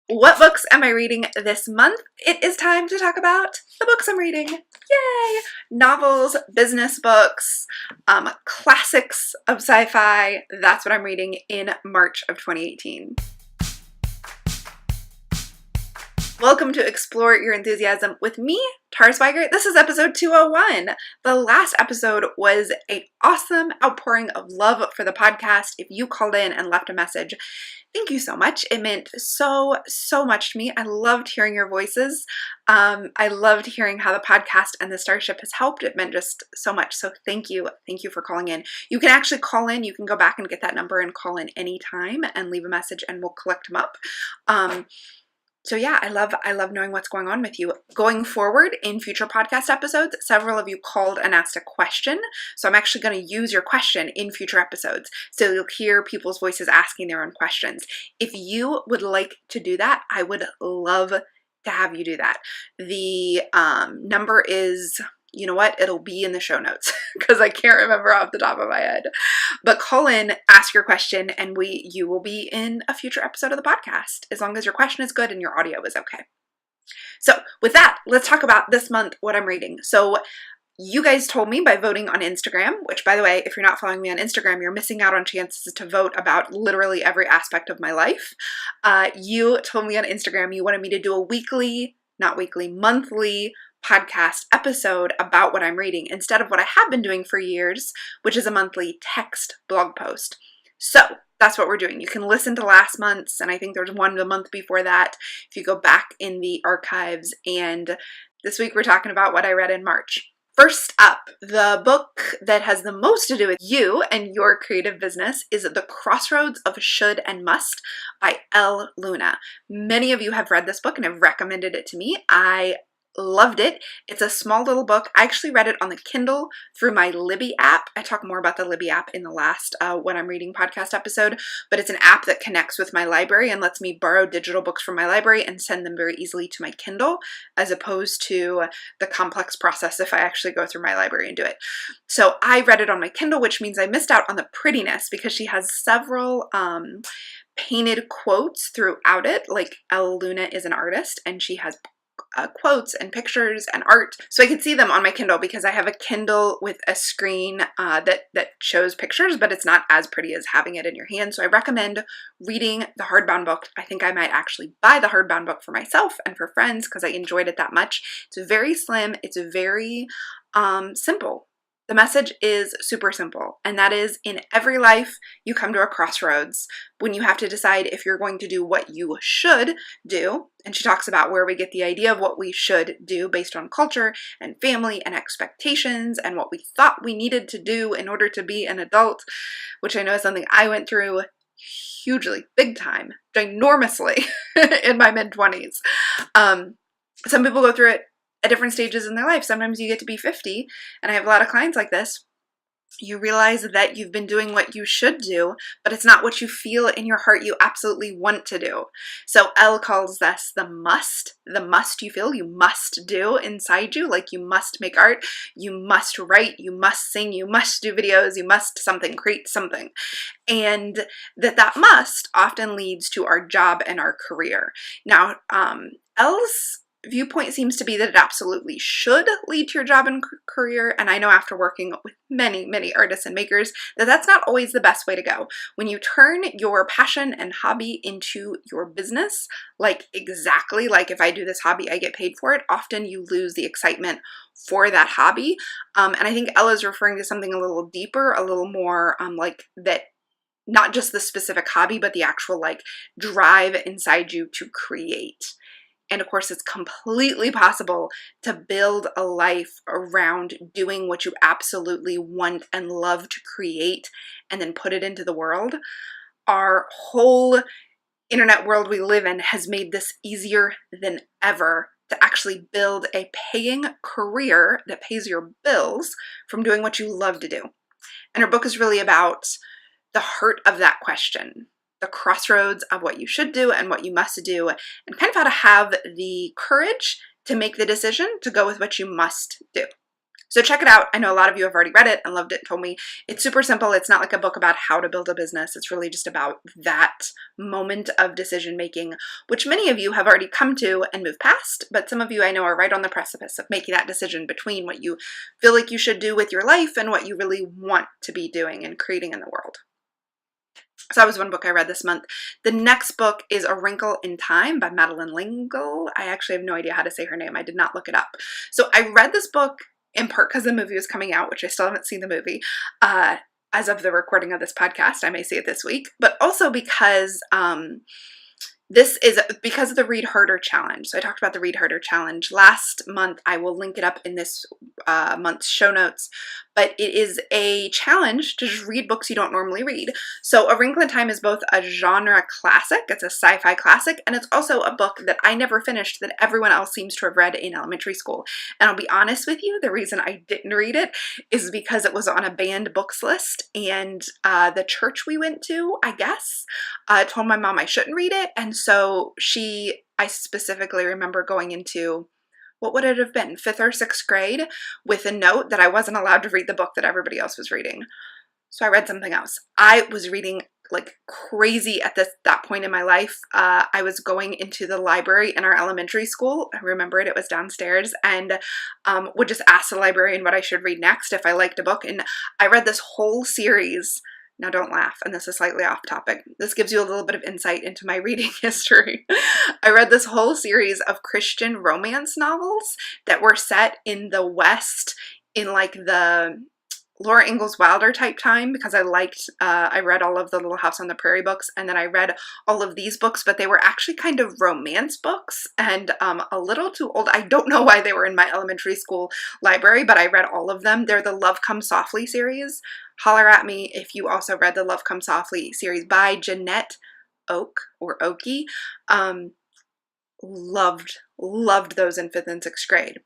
What books am I reading this month? It is time to talk about the books I'm reading. Yay! Novels, business books, classics of sci-fi. That's what I'm reading in March of 2018. Welcome to Explore Your Enthusiasm with me, Tara Swiger. This is episode 201. The last episode was an awesome outpouring of love for the podcast. If you called in and left a message, thank you so much. It meant so much to me. I loved hearing your voices. I loved hearing how the podcast and the Starship has helped. It meant just so much. So thank you. Thank you for calling in. You can actually call in. You can go back and get that number and call in anytime and leave a message and we'll collect them up. So yeah, I love knowing what's going on with you. Going forward in future podcast episodes, several of you called and asked a question. So I'm actually going to use your question in future episodes. So you'll hear people's voices asking their own questions. If you would like to do that, I would love to have you do that. The number is, you know what? It'll be in the show notes because I can't remember off the top of my head. But call in, ask your question, and you will be in a future episode of the podcast as long as your question is good and your audio is okay. So with that, let's talk about this month what I'm reading. So you guys told me by voting on Instagram, which by the way, if you're not following me on Instagram, you're missing out on chances to vote about literally every aspect of my life. You told me on Instagram you wanted me to do a monthly podcast episode about what I'm reading instead of what I have been doing for years, which is a monthly text blog post. So that's what we're doing. You can listen to last month's, and I think there's one the month before that if you go back in the archives. And this week we're talking about what I read in March. First up, the book that has the most to do with you and your creative business is The Crossroads of Should and Must by Elle Luna. Many of you have read this book and have recommended it to me. I loved it. It's a small little book. I actually read it on the Kindle through my Libby app. I talk more about the Libby app in the last What I'm Reading podcast episode, but it's an app that connects with my library and lets me borrow digital books from my library and send them very easily to my Kindle, as opposed to the complex process if I actually go through my library and do it. So I read it on my Kindle, which means I missed out on the prettiness because she has several painted quotes throughout it. Like Elle Luna is an artist and she has quotes and pictures and art. So I could see them on my Kindle because I have a Kindle with a screen that shows pictures, but it's not as pretty as having it in your hand. So I recommend reading the hardbound book. I think I might actually buy the hardbound book for myself and for friends because I enjoyed it that much. It's very slim. It's very simple. The message is super simple, and that is in every life you come to a crossroads when you have to decide if you're going to do what you should do. And she talks about where we get the idea of what we should do based on culture and family and expectations and what we thought we needed to do in order to be an adult, which I know is something I went through hugely, big time, ginormously in my mid-20s. Some people go through it at different stages in their life. Sometimes you get to be 50, and I have a lot of clients like this. You realize that you've been doing what you should do, but it's not what you feel in your heart you absolutely want to do. So Elle calls this the must you feel, you must do inside you, like you must make art, you must write, you must sing, you must do videos, you must create something. And that must often leads to our job and our career. Now, Elle's viewpoint seems to be that it absolutely should lead to your job and career, and I know after working with many artists and makers that that's not always the best way to go. When you turn your passion and hobby into your business, exactly like if I do this hobby I get paid for it, often you lose the excitement for that hobby. And I think Ella is referring to something a little deeper, a little more like that, not just the specific hobby but the actual drive inside you to create. And of course, it's completely possible to build a life around doing what you absolutely want and love to create and then put it into the world. Our whole internet world we live in has made this easier than ever to actually build a paying career that pays your bills from doing what you love to do. And her book is really about the heart of that question. The crossroads of what you should do and what you must do, and kind of how to have the courage to make the decision to go with what you must do. So check it out. I know a lot of you have already read it and loved it and told me it's super simple. It's not like a book about how to build a business. It's really just about that moment of decision making, which many of you have already come to and moved past, but some of you I know are right on the precipice of making that decision between what you feel like you should do with your life and what you really want to be doing and creating in the world. So that was one book I read this month. The next book is A Wrinkle in Time by Madeleine L'Engle. I actually have no idea how to say her name. I did not look it up. So I read this book in part because the movie was coming out, which I still haven't seen the movie. As of the recording of this podcast, I may see it this week, but also because this is because of the Read Harder Challenge. So I talked about the Read Harder Challenge last month. I will link it up in this month's show notes. But it is a challenge to just read books you don't normally read. So A Wrinkle in Time is both a genre classic, it's a sci-fi classic, and it's also a book that I never finished that everyone else seems to have read in elementary school. And I'll be honest with you, the reason I didn't read it is because it was on a banned books list, and the church we went to, I guess, told my mom I shouldn't read it, and so I specifically remember going into, what would it have been, 5th or 6th grade, with a note that I wasn't allowed to read the book that everybody else was reading. So I read something else. I was reading like crazy at that point in my life. I was going into the library in our elementary school. I remember it was downstairs, and would just ask the librarian what I should read next if I liked a book. And I read this whole series. Now don't laugh, and this is slightly off topic. This gives you a little bit of insight into my reading history. I read this whole series of Christian romance novels that were set in the West in like the Laura Ingalls Wilder type time, because I read all of the Little House on the Prairie books, and then I read all of these books, but they were actually kind of romance books and a little too old. I don't know why they were in my elementary school library, but I read all of them. They're the Love Comes Softly series. Holler at me if you also read the Love Comes Softly series by Jeanette Oke or Okie. Loved those in 5th and 6th grade.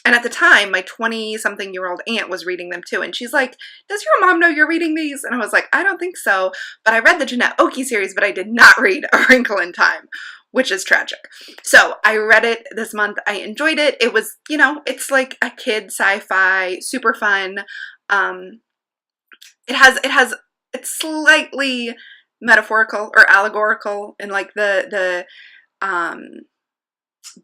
And at the time, my 20-something-year-old aunt was reading them too. And she's like, does your mom know you're reading these? And I was like, I don't think so. But I read the Jeanette Oke series, but I did not read A Wrinkle in Time, which is tragic. So I read it this month. I enjoyed it. It was, it's like a kid sci-fi, super fun. It's slightly metaphorical or allegorical in like the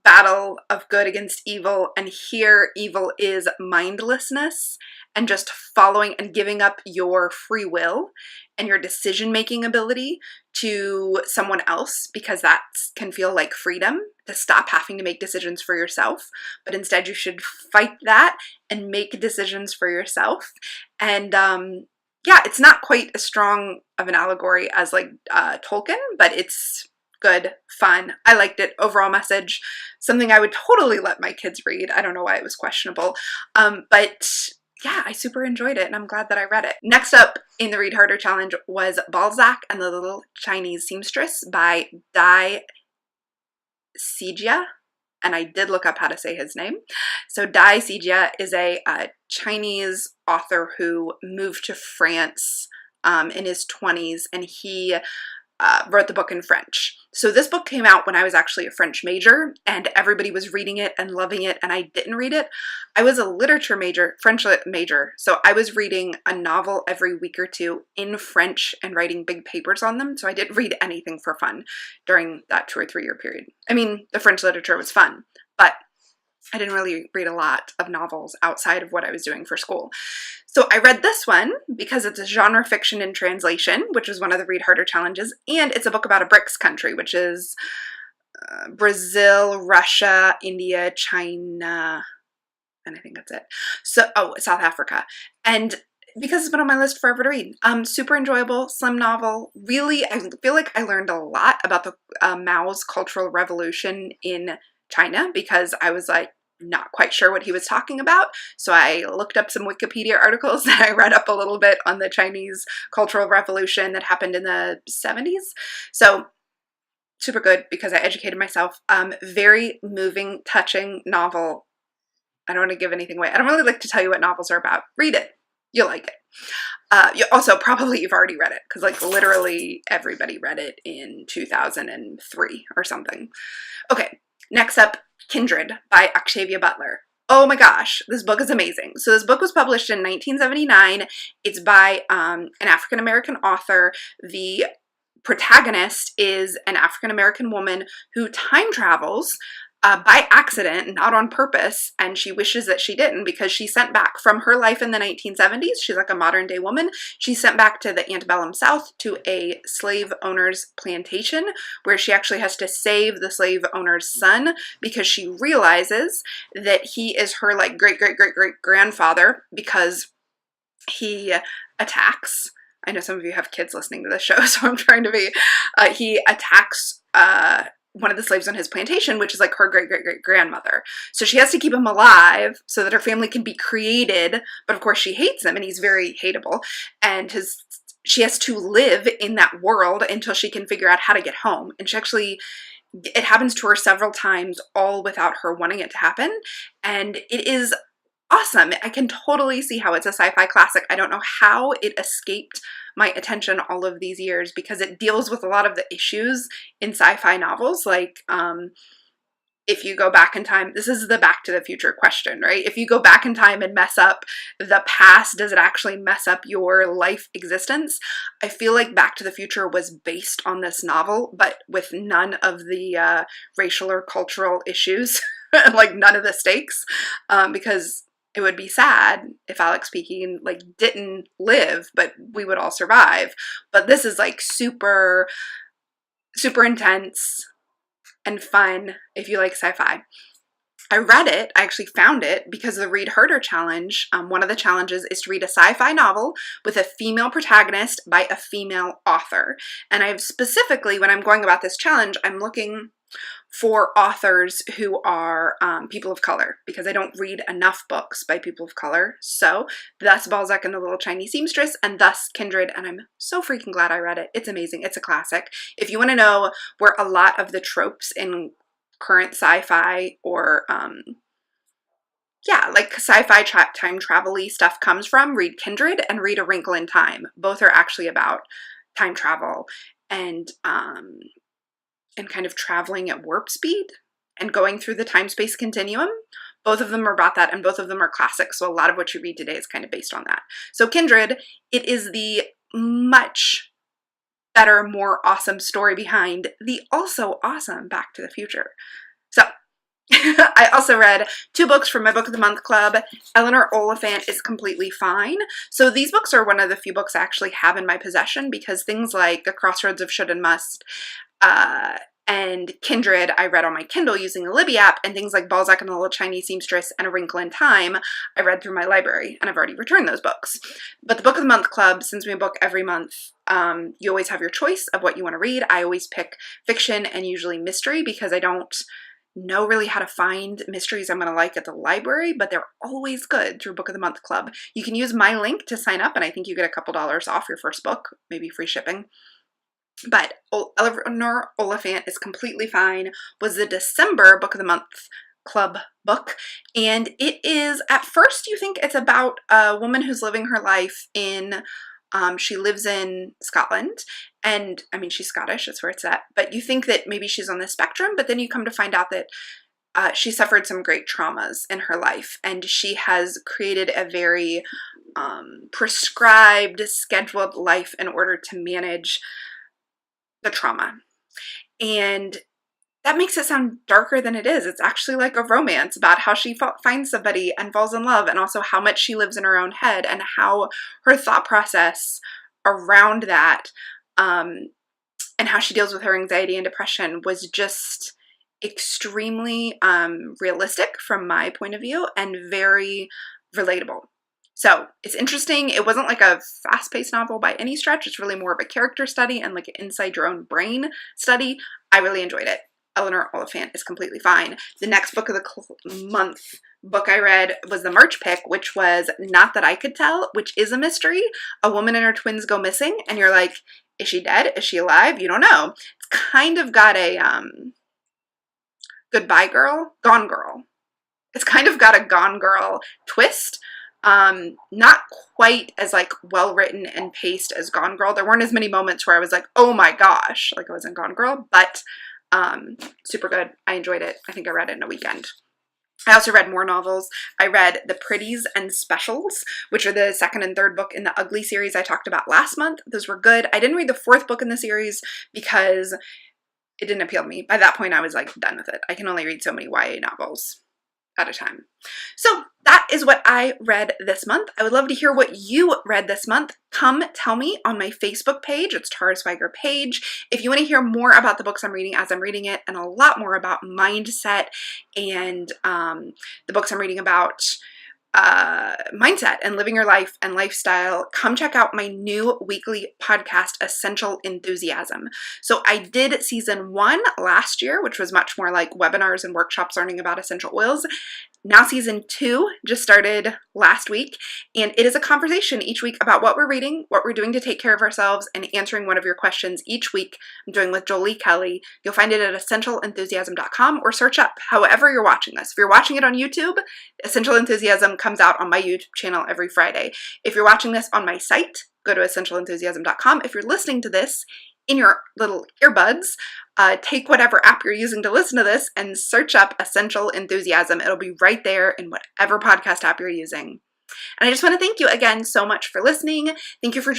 battle of good against evil, and here evil is mindlessness and just following and giving up your free will and your decision-making ability to someone else, because that can feel like freedom, to stop having to make decisions for yourself, but instead you should fight that and make decisions for yourself. And yeah, it's not quite as strong of an allegory as like Tolkien, but it's good, fun. I liked it. Overall message, something I would totally let my kids read. I don't know why it was questionable. But yeah, I super enjoyed it, and I'm glad that I read it. Next up in the Read Harder Challenge was Balzac and the Little Chinese Seamstress by Dai Sijia. And I did look up how to say his name. So Dai Sijia is a Chinese author who moved to France in his 20s, and he wrote the book in French. So this book came out when I was actually a French major, and everybody was reading it and loving it, and I didn't read it. I was a literature major, French lit major, so I was reading a novel every week or two in French and writing big papers on them, so I didn't read anything for fun during that 2 or 3 year period. I mean, the French literature was fun, but I didn't really read a lot of novels outside of what I was doing for school. So I read this one because it's a genre fiction in translation, which is one of the Read Harder challenges, and it's a book about a BRICS country, which is Brazil, Russia, India, China, and I think that's it. So, South Africa. And because it's been on my list forever to read. Super enjoyable, slim novel. Really, I feel like I learned a lot about the Mao's Cultural Revolution in China, because I was like not quite sure what he was talking about. So I looked up some Wikipedia articles and I read up a little bit on the Chinese Cultural Revolution that happened in the 70s. So super good because I educated myself. Very moving, touching novel. I don't want to give anything away. I don't really like to tell you what novels are about. Read it. You'll like it. You also probably you've already read it, because like literally everybody read it in 2003 or something. Okay. Next up, Kindred by Octavia Butler. Oh my gosh, this book is amazing. So this book was published in 1979. It's by an African-American author. The protagonist is an African-American woman who time travels by accident, not on purpose, and she wishes that she didn't because she's sent back from her life in the 1970s. She's like a modern day woman. She's sent back to the antebellum South to a slave owner's plantation where she actually has to save the slave owner's son because she realizes that he is her like great grandfather because he attacks. I know some of you have kids listening to this show, so I'm trying to be, he attacks one of the slaves on his plantation, which is like her great-great-great-grandmother. So she has to keep him alive so that her family can be created, but of course she hates him and he's very hateable, and she has to live in that world until she can figure out how to get home. And she actually, it happens to her several times, all without her wanting it to happen, and it is awesome. I can totally see how it's a sci-fi classic. I don't know how it escaped my attention all of these years because it deals with a lot of the issues in sci-fi novels. Like, if you go back in time, this is the Back to the Future question, right? If you go back in time and mess up the past, does it actually mess up your life existence? I feel like Back to the Future was based on this novel, but with none of the racial or cultural issues, like none of the stakes, because it would be sad if Alex Pekin like didn't live, but we would all survive. But this is like super, super intense and fun if you like sci-fi. I read it, I actually found it because of the Read Herder Challenge. One of the challenges is to read a sci-fi novel with a female protagonist by a female author. And I've specifically, when I'm going about this challenge, I'm looking for authors who are people of color because I don't read enough books by people of color. So thus Balzac and the Little Chinese Seamstress, and thus Kindred, and I'm so freaking glad I read it. It's amazing. It's a classic. If you want to know where a lot of the tropes in current sci-fi or like sci-fi time travel-y stuff comes from, read Kindred and read A Wrinkle in Time. Both are actually about time travel and kind of traveling at warp speed and going through the time-space continuum. Both of them are about that, and both of them are classics, so a lot of what you read today is kind of based on that. So Kindred, it is the much better, more awesome story behind the also awesome Back to the Future. So I also read 2 books from my Book of the Month Club. Eleanor Oliphant is Completely Fine. So these books are one of the few books I actually have in my possession because things like The Crossroads of Should and Must, and Kindred I read on my Kindle using the Libby app, and things like Balzac and the Little Chinese Seamstress and A Wrinkle in Time I read through my library, and I've already returned those books. But the Book of the Month Club, since we book every month, you always have your choice of what you want to read. I always pick fiction and usually mystery because I don't know really how to find mysteries I'm going to like at the library, but they're always good through Book of the Month Club. You can use my link to sign up, and I think you get a couple dollars off your first book, maybe free shipping. But Eleanor Oliphant is Completely Fine was the December Book of the Month Club book, and it is, at first you think it's about a woman who's living her life in, she lives in Scotland, and I mean she's Scottish, that's where it's at, but you think that maybe she's on the spectrum, but then you come to find out that she suffered some great traumas in her life, and she has created a very prescribed, scheduled life in order to manage the trauma. And that makes it sound darker than it is. It's actually like a romance about how she finds somebody and falls in love, and also how much she lives in her own head and how her thought process around that, and how she deals with her anxiety and depression was just extremely realistic from my point of view and very relatable. So it's interesting. It wasn't like a fast-paced novel by any stretch. It's really more of a character study and like an inside your own brain study. I really enjoyed it. Eleanor Oliphant is Completely Fine. The next Book of the Month book I read was the March pick, which was Not That I Could Tell, which is a mystery. A woman and her twins go missing, and you're like, is she dead? Is she alive? You don't know. It's kind of got a Goodbye Girl, Gone Girl. It's kind of got a Gone Girl twist. Not quite as like well written and paced as Gone Girl. There weren't as many moments where I was like, oh my gosh, like I was in Gone Girl, but super good. I enjoyed it. I think I read it in a weekend. I also read more novels. I read The Pretties and Specials, which are the second and third book in the Ugly series I talked about last month. Those were good. I didn't read the fourth book in the series because it didn't appeal to me. By that point, I was like done with it. I can only read so many YA novels at a time. So that is what I read this month. I would love to hear what you read this month. Come tell me on my Facebook page. It's Tara Swiger page. If you want to hear more about the books I'm reading as I'm reading it, and a lot more about mindset and the books I'm reading about mindset and living your life and lifestyle, come check out my new weekly podcast, Essential Enthusiasm. So I did season 1 last year, which was much more like webinars and workshops learning about essential oils. Now season 2 just started last week, and it is a conversation each week about what we're reading, what we're doing to take care of ourselves, and answering one of your questions each week. I'm doing with Jolie Kelly. You'll find it at essentialenthusiasm.com or search up however you're watching this. If you're watching it on YouTube, Essential Enthusiasm comes out on my YouTube channel every Friday. If you're watching this on my site, go to essentialenthusiasm.com. If you're listening to this in your little earbuds, take whatever app you're using to listen to this and search up Essential Enthusiasm. It'll be right there in whatever podcast app you're using. And I just want to thank you again so much for listening. Thank you for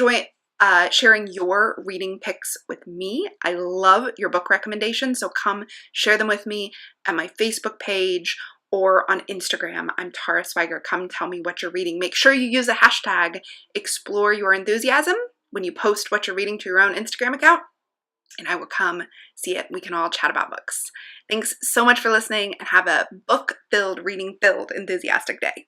sharing your reading picks with me. I love your book recommendations, so come share them with me at my Facebook page or on Instagram. I'm Tara Swiger. Come tell me what you're reading. Make sure you use the hashtag #ExploreYourEnthusiasm when you post what you're reading to your own Instagram account, and I will come see it. We can all chat about books. Thanks so much for listening, and have a book-filled, reading-filled, enthusiastic day.